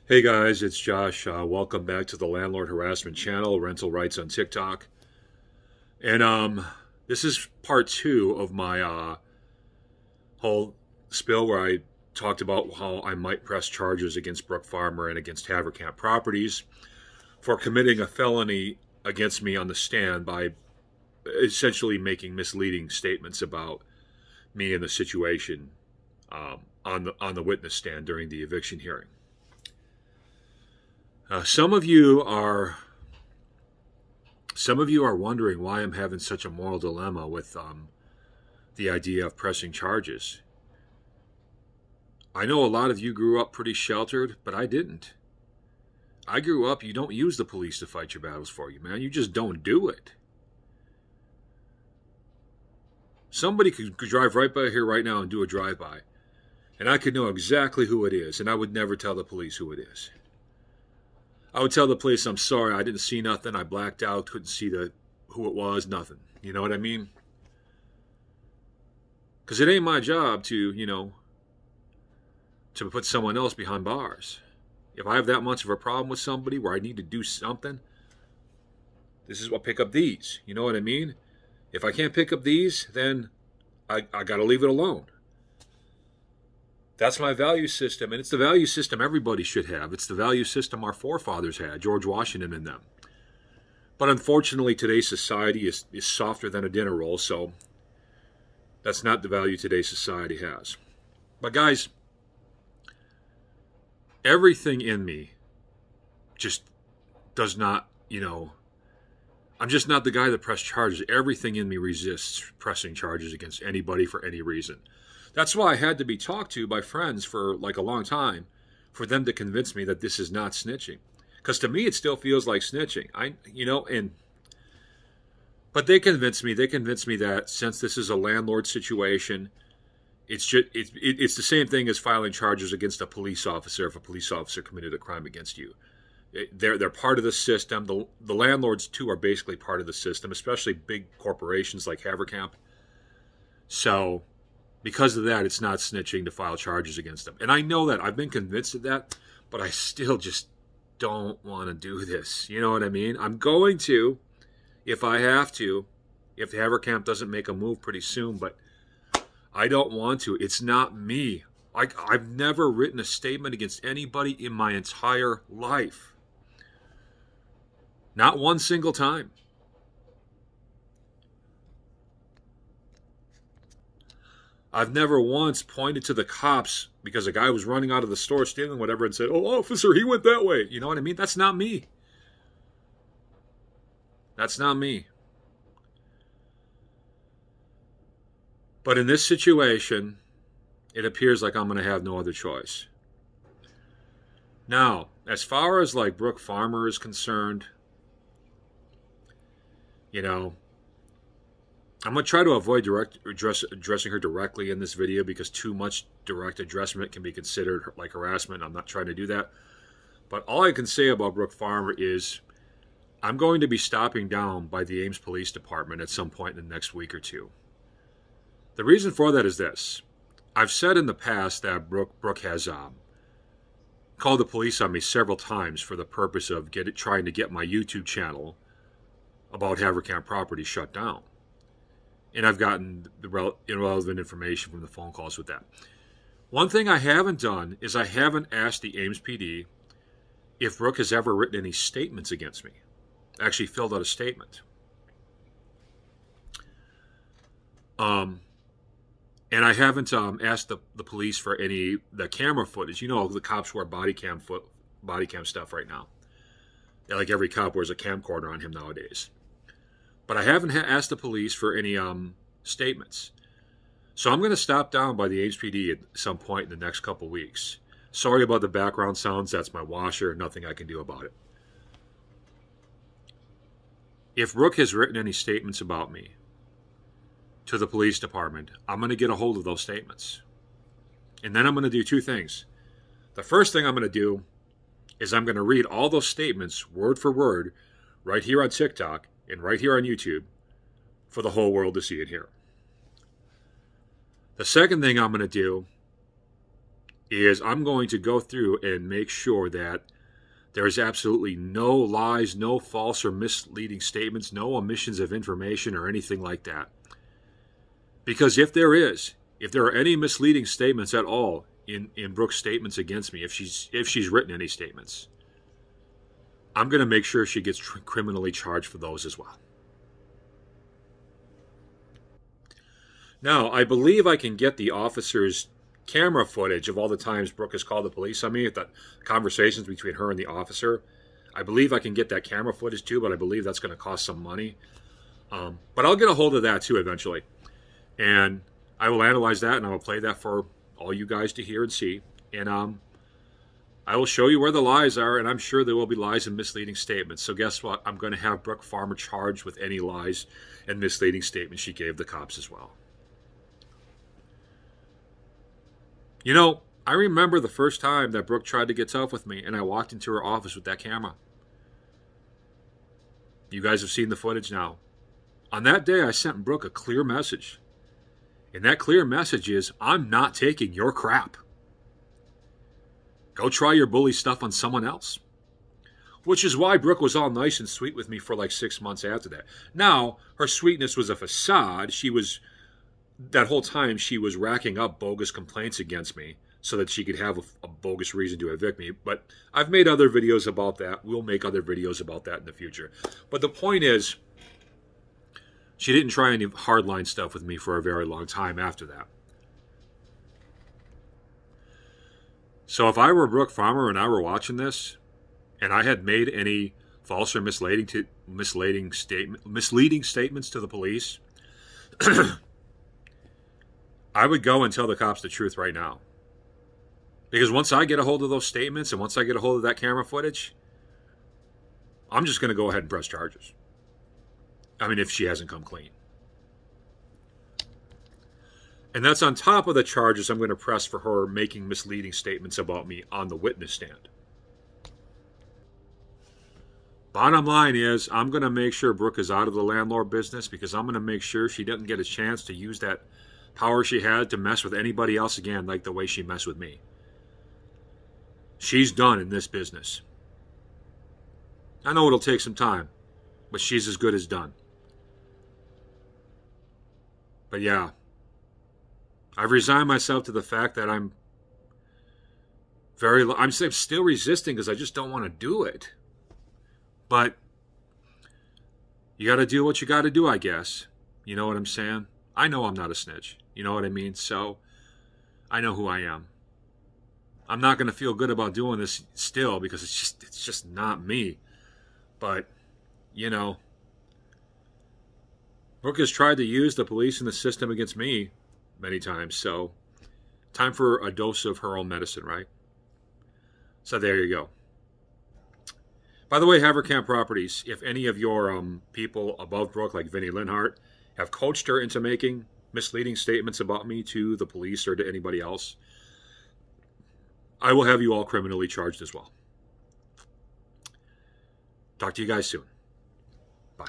Hey guys, it's Josh. Welcome back to the Landlord Harassment Channel, Rental Rights on TikTok. And this is part two of my whole spill where I talked about how I might press charges against Brooke Farmer and against Haverkamp Properties for committing a felony against me on the stand by essentially making misleading statements about me and the situation on the witness stand during the eviction hearing. Some of you are wondering why I'm having such a moral dilemma with the idea of pressing charges. I know a lot of you grew up pretty sheltered, but I didn't. I grew up, you don't use the police to fight your battles for you, man. You just don't do it. Somebody could drive right by here right now and do a drive-by, and I could know exactly who it is, and I would never tell the police who it is. I would tell the police, I'm sorry, I didn't see nothing, I blacked out, couldn't see who it was, nothing. You know what I mean? Because it ain't my job to put someone else behind bars. If I have that much of a problem with somebody where I need to do something, this is what pick up these. You know what I mean? If I can't pick up these, then I got to leave it alone. That's my value system, and it's the value system everybody should have. It's the value system our forefathers had, George Washington and them. But unfortunately, today's society is softer than a dinner roll, so that's not the value today's society has. But guys, everything in me just does not, I'm just not the guy that press charges. Everything in me resists pressing charges against anybody for any reason. That's why I had to be talked to by friends for like a long time for them to convince me that this is not snitching. Because to me, it still feels like snitching. But they convinced me that since this is a landlord situation, it's the same thing as filing charges against a police officer if a police officer committed a crime against you. They're part of the system. The landlords, too, are basically part of the system, especially big corporations like Haverkamp. So because of that, it's not snitching to file charges against them. And I know that. I've been convinced of that, but I still just don't want to do this. You know what I mean? I'm going to, if I have to, if Haverkamp doesn't make a move pretty soon, but I don't want to. It's not me. I've never written a statement against anybody in my entire life. Not one single time. I've never once pointed to the cops because a guy was running out of the store stealing whatever and said, "Oh, officer, he went that way." You know what I mean? That's not me. That's not me. But in this situation, it appears like I'm going to have no other choice. Now, as far as like Brooke Farmer is concerned, I'm going to try to avoid addressing her directly in this video because too much direct addressment can be considered like harassment. I'm not trying to do that. But all I can say about Brooke Farmer is I'm going to be stopping down by the Ames Police Department at some point in the next week or two. The reason for that is this. I've said in the past that Brooke has called the police on me several times for the purpose of trying to get my YouTube channel about Haverkamp Properties shut down. And I've gotten the irrelevant information from the phone calls with that. One thing I haven't done is I haven't asked the Ames PD if Brooke has ever written any statements against me. Actually filled out a statement. And I haven't asked the police for the camera footage. The cops wear body cam stuff right now. Like every cop wears a camcorder on him nowadays. But I haven't asked the police for any statements. So I'm going to stop down by the Ames PD at some point in the next couple weeks. Sorry about the background sounds. That's my washer. Nothing I can do about it. If Brooke has written any statements about me to the police department, I'm going to get a hold of those statements. And then I'm going to do two things. The first thing I'm going to do is I'm going to read all those statements word for word right here on TikTok and right here on YouTube for the whole world to see and hear. The second thing I'm going to do is I'm going to go through and make sure that there's absolutely no lies, no false or misleading statements, no omissions of information or anything like that. Because if there are any misleading statements at all in Brooke's statements against me, if she's written any statements, I'm going to make sure she gets criminally charged for those as well. Now, I believe I can get the officer's camera footage of all the times Brooke has called the police on me, the conversations between her and the officer. I believe I can get that camera footage too, but I believe that's going to cost some money. But I'll get a hold of that too eventually. And I will analyze that and I will play that for all you guys to hear and see. And I will show you where the lies are, and I'm sure there will be lies and misleading statements. So guess what? I'm going to have Brooke Farmer charged with any lies and misleading statements she gave the cops as well. You know, I remember the first time that Brooke tried to get tough with me, and I walked into her office with that camera. You guys have seen the footage now. On that day, I sent Brooke a clear message. And that clear message is, I'm not taking your crap. Go try your bully stuff on someone else. Which is why Brooke was all nice and sweet with me for like 6 months after that. Now, her sweetness was a facade. That whole time, she was racking up bogus complaints against me so that she could have a bogus reason to evict me. But I've made other videos about that. We'll make other videos about that in the future. But the point is, she didn't try any hardline stuff with me for a very long time after that. So if I were Brooke Farmer and I were watching this, and I had made any false or misleading statements to the police, I would go and tell the cops the truth right now. Because once I get a hold of those statements and once I get a hold of that camera footage, I'm just going to go ahead and press charges. I mean, if she hasn't come clean. And that's on top of the charges I'm going to press for her making misleading statements about me on the witness stand. Bottom line is, I'm going to make sure Brooke is out of the landlord business, because I'm going to make sure she doesn't get a chance to use that power she had to mess with anybody else again like the way she messed with me. She's done in this business. I know it'll take some time, but she's as good as done. But yeah, I've resigned myself to the fact that I'm still resisting because I just don't want to do it. But you got to do what you got to do, I guess. You know what I'm saying? I know I'm not a snitch. You know what I mean? So I know who I am. I'm not going to feel good about doing this still because it's just not me. But, you know, Brooke has tried to use the police and the system against me many times. So time for a dose of her own medicine, right? So there you go. By the way, Haverkamp Properties, if any of your people above Brooke, like Vinnie Linhart, have coached her into making misleading statements about me to the police or to anybody else, I will have you all criminally charged as well. Talk to you guys soon. Bye.